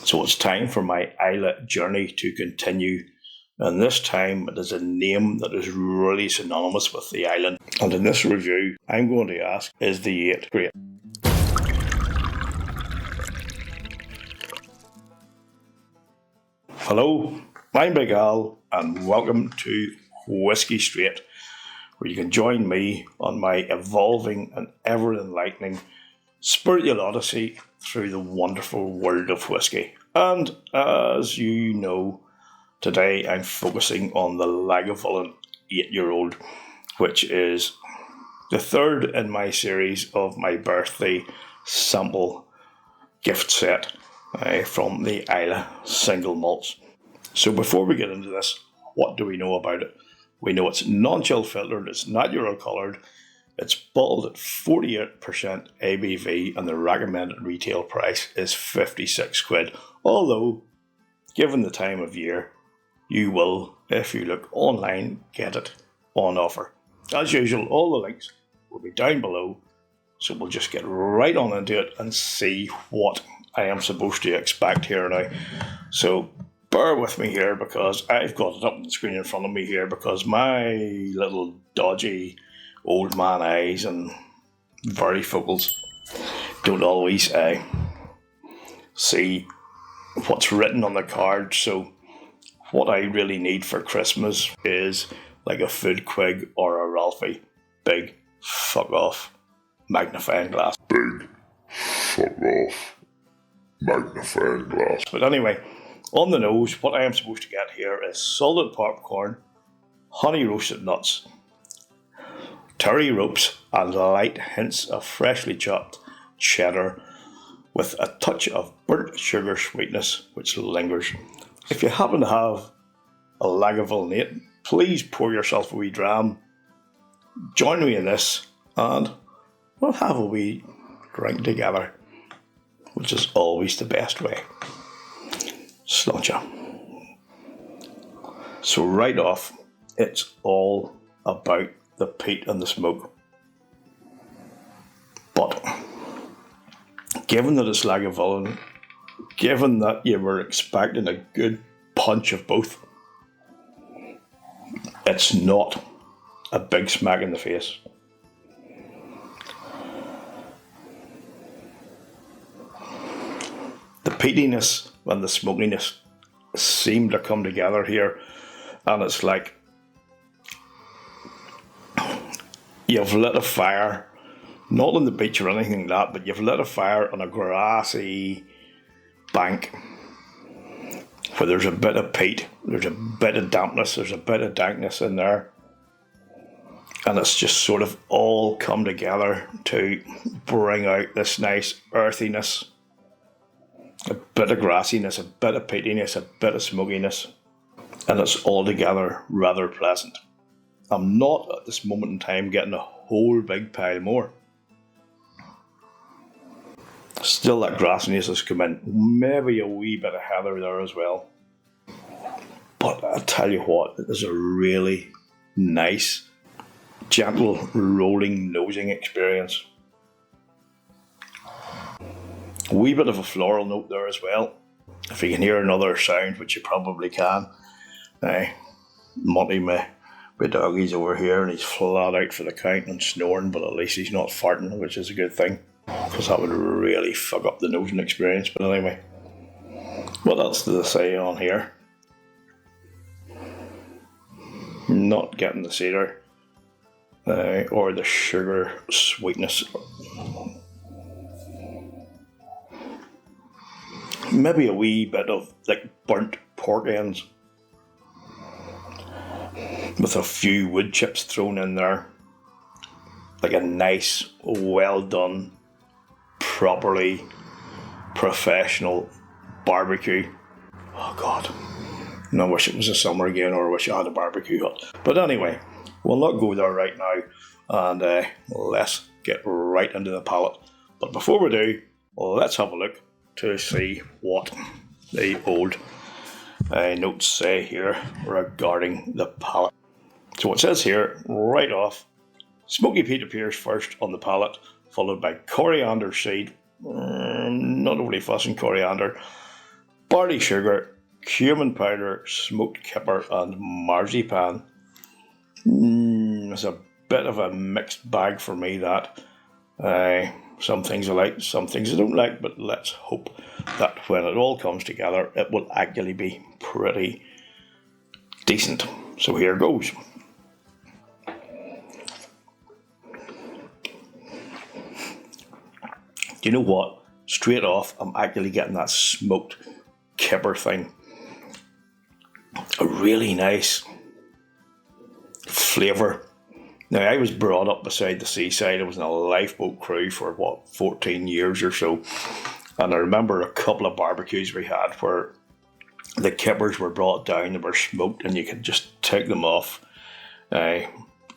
So it's time for my Islay journey to continue, and this time it is a name that is really synonymous with the island. And in this review, I'm going to ask, is the 8 great? Hello, I'm Big Al, and welcome to Whiskey Straight, where you can join me on my evolving and ever-enlightening spiritual odyssey through the wonderful world of whiskey. And as you know, today I'm focusing on the Lagavulin 8-year-old, which is the third in my series of my birthday sample gift set from the Islay single malts. So before we get into this, what do we know about it? We know it's non-chill filtered, it's natural coloured, it's bottled at 48% ABV, and the recommended retail price is 56 quid. Although, given the time of year, you will, if you look online, get it on offer. As usual, all the links will be down below, so we'll just get right on into it and see what I am supposed to expect here now. So bear with me here, because I've got it up on the screen in front of me here, because my little dodgy old man eyes and varifocals don't always see what's written on the card. So what I really need for Christmas is like a Food Quig or a Ralphie big fuck off magnifying glass. Big fuck off magnifying glass. But anyway, on the nose, what I am supposed to get here is salted popcorn, honey roasted nuts, terry ropes, and light hints of freshly chopped cheddar with a touch of burnt sugar sweetness which lingers. If you happen to have a Lagavulin 8, please pour yourself a wee dram, join me in this, and we'll have a wee drink together, which is always the best way. Sláinte. So right off, it's all about the peat and the smoke. But given that it's Lagavulin, given that you were expecting a good punch of both, it's not a big smack in the face. The peatiness and the smokiness seem to come together here, and it's like you've lit a fire, not on the beach or anything like that, but you've lit a fire on a grassy bank where there's a bit of peat, there's a bit of dampness, there's a bit of dankness in there, and it's just sort of all come together to bring out this nice earthiness, a bit of grassiness, a bit of peatiness, a bit of smokiness, and it's all together rather pleasant. I'm not at this moment in time getting a whole big pile more. Still that grassiness has come in, maybe a wee bit of heather there as well. But I tell you what, it is a really nice, gentle, rolling nosing experience. A wee bit of a floral note there as well. If you can hear another sound, which you probably can. Monty, my doggy's over here and he's flat out for the count and snoring, but at least he's not farting, which is a good thing, because that would really fuck up the nosing experience. But anyway, what else do they say on here? Not getting the cedar or the sugar sweetness. Maybe a wee bit of like burnt pork ends with a few wood chips thrown in there, like a nice, well done, properly professional barbecue. Oh God, and I wish it was a summer again, or I wish I had a barbecue hut. But anyway, we'll not go there right now, and let's get right into the palate. But before we do, let's have a look to see what the old notes say here regarding the palate. So it says here, right off, smoky peat appears first on the palate, followed by coriander seed, not overly fussing coriander, barley sugar, cumin powder, smoked kipper, and marzipan. It's a bit of a mixed bag for me, that. Some things I like, some things I don't like, but let's hope that when it all comes together, it will actually be pretty decent. So here goes. Do you know what? Straight off, I'm actually getting that smoked kipper thing. A really nice flavour. Now, I was brought up beside the seaside. I was in a lifeboat crew for 14 years or so. And I remember a couple of barbecues we had where the kippers were brought down, they were smoked, and you could just take them off. I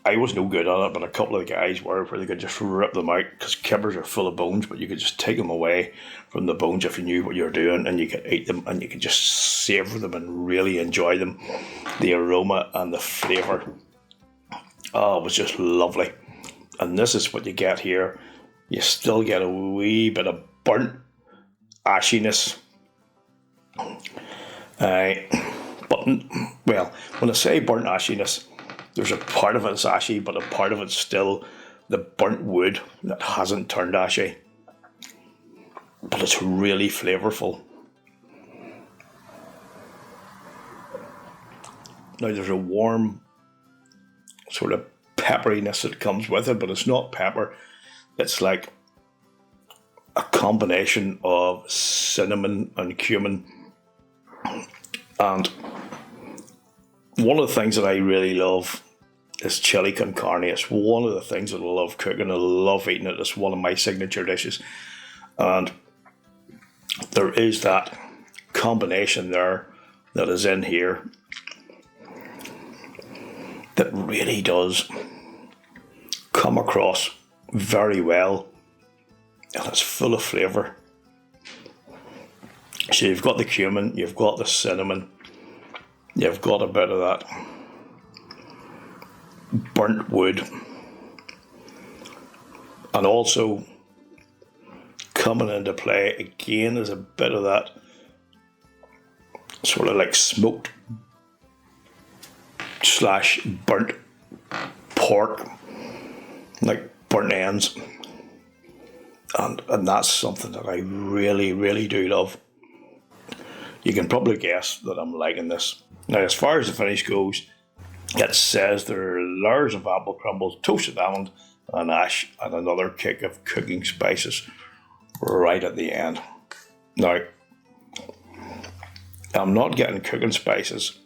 was no good at it, but a couple of the guys were, where they could just rip them out, because kippers are full of bones, but you could just take them away from the bones if you knew what you were doing, and you could eat them, and you could just savour them and really enjoy them. The aroma and the flavour. Oh, it was just lovely. And this is what you get here. You still get a wee bit of burnt ashiness. But, well, when I say burnt ashiness, there's a part of it's ashy, but a part of it's still the burnt wood that hasn't turned ashy. But it's really flavourful. Now, there's a warm sort of pepperiness that comes with it, but it's not pepper. It's like a combination of cinnamon and cumin. And one of the things that I really love is chili con carne. It's one of the things that I love cooking. I love eating it. It's one of my signature dishes. And there is that combination there that is in here that really does come across very well, and it's full of flavour. So you've got the cumin, you've got the cinnamon, you've got a bit of that burnt wood, and also coming into play again is a bit of that sort of like smoked / burnt pork, like burnt ends, and that's something that I really, really do love. You can probably guess that I'm liking this. Now, as far as the finish goes, it says there are layers of apple crumbles, toasted almond and ash, and another kick of cooking spices right at the end. Now, I'm not getting cooking spices.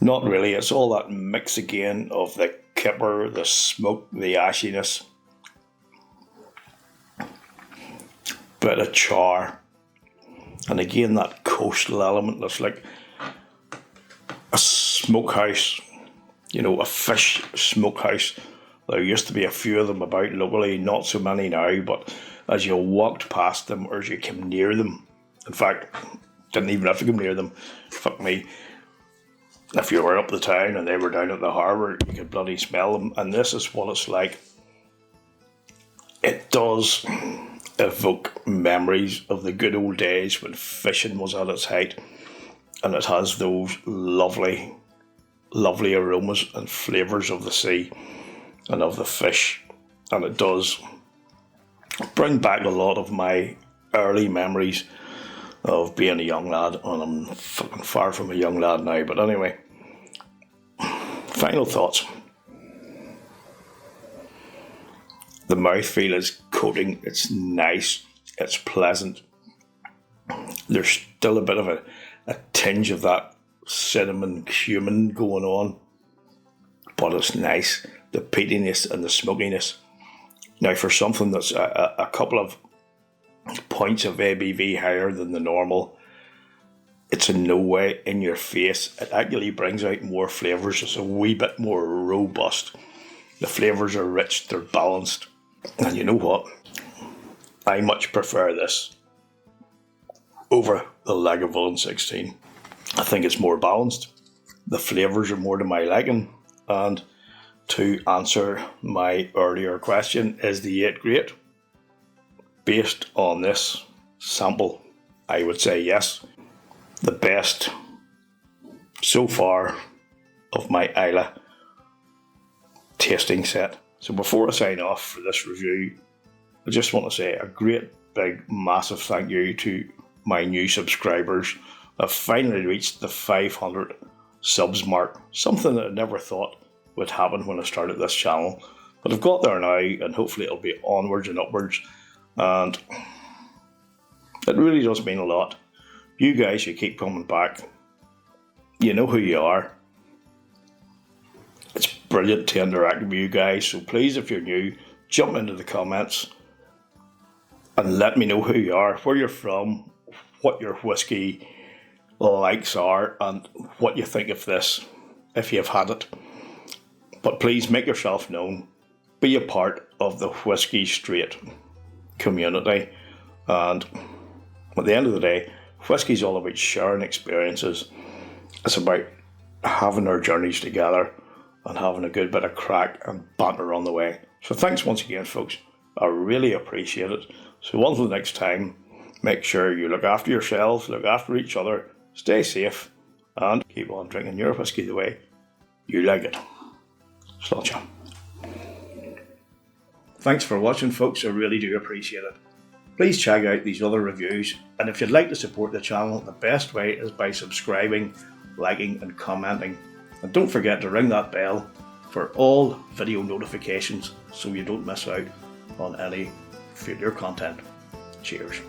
Not really. It's all that mix again of the kipper, the smoke, the ashiness, bit of char, and again that coastal element that's like a smokehouse, a fish smokehouse. There used to be a few of them about locally, not so many now, but as you walked past them or as you came near them, in fact, didn't even have to come near them, fuck me, if you were up the town and they were down at the harbour, you could bloody smell them. And this is what it's like. It does evoke memories of the good old days when fishing was at its height, and it has those lovely, lovely aromas and flavours of the sea and of the fish, and it does bring back a lot of my early memories of being a young lad, and I'm fucking far from a young lad now. But anyway, final thoughts. The mouthfeel is coating, it's nice, it's pleasant. There's still a bit of a tinge of that cinnamon cumin going on, but it's nice, the peatiness and the smokiness. Now, for something that's a couple of points of ABV higher than the normal, it's in no way in your face. It actually brings out more flavours. It's a wee bit more robust. The flavours are rich, they're balanced. And you know what? I much prefer this over the Lagavulin 16. I think it's more balanced. The flavours are more to my liking. And to answer my earlier question, is the 8 great? Based on this sample, I would say yes. The best so far of my Islay tasting set. So before I sign off for this review, I just want to say a great big massive thank you to my new subscribers. I've finally reached the 500 subs mark, something that I never thought would happen when I started this channel, but I've got there now, and hopefully it'll be onwards and upwards, and it really does mean a lot. You guys who keep coming back, you know who you are. It's brilliant to interact with you guys, so please, if you're new, jump into the comments and let me know who you are, where you're from, what your whiskey likes are, and what you think of this, if you've had it. But please make yourself known, be a part of the Whiskey Straight community, and at the end of the day, whiskey's all about sharing experiences. It's about having our journeys together and having a good bit of crack and banter on the way. So thanks once again, folks. I really appreciate it. So until next time, make sure you look after yourselves, look after each other, stay safe, and keep on drinking your whiskey the way you like it. Sláinte. Thanks for watching, folks. I really do appreciate it. Please check out these other reviews, and if you'd like to support the channel, the best way is by subscribing, liking and commenting. And don't forget to ring that bell for all video notifications so you don't miss out on any future content. Cheers.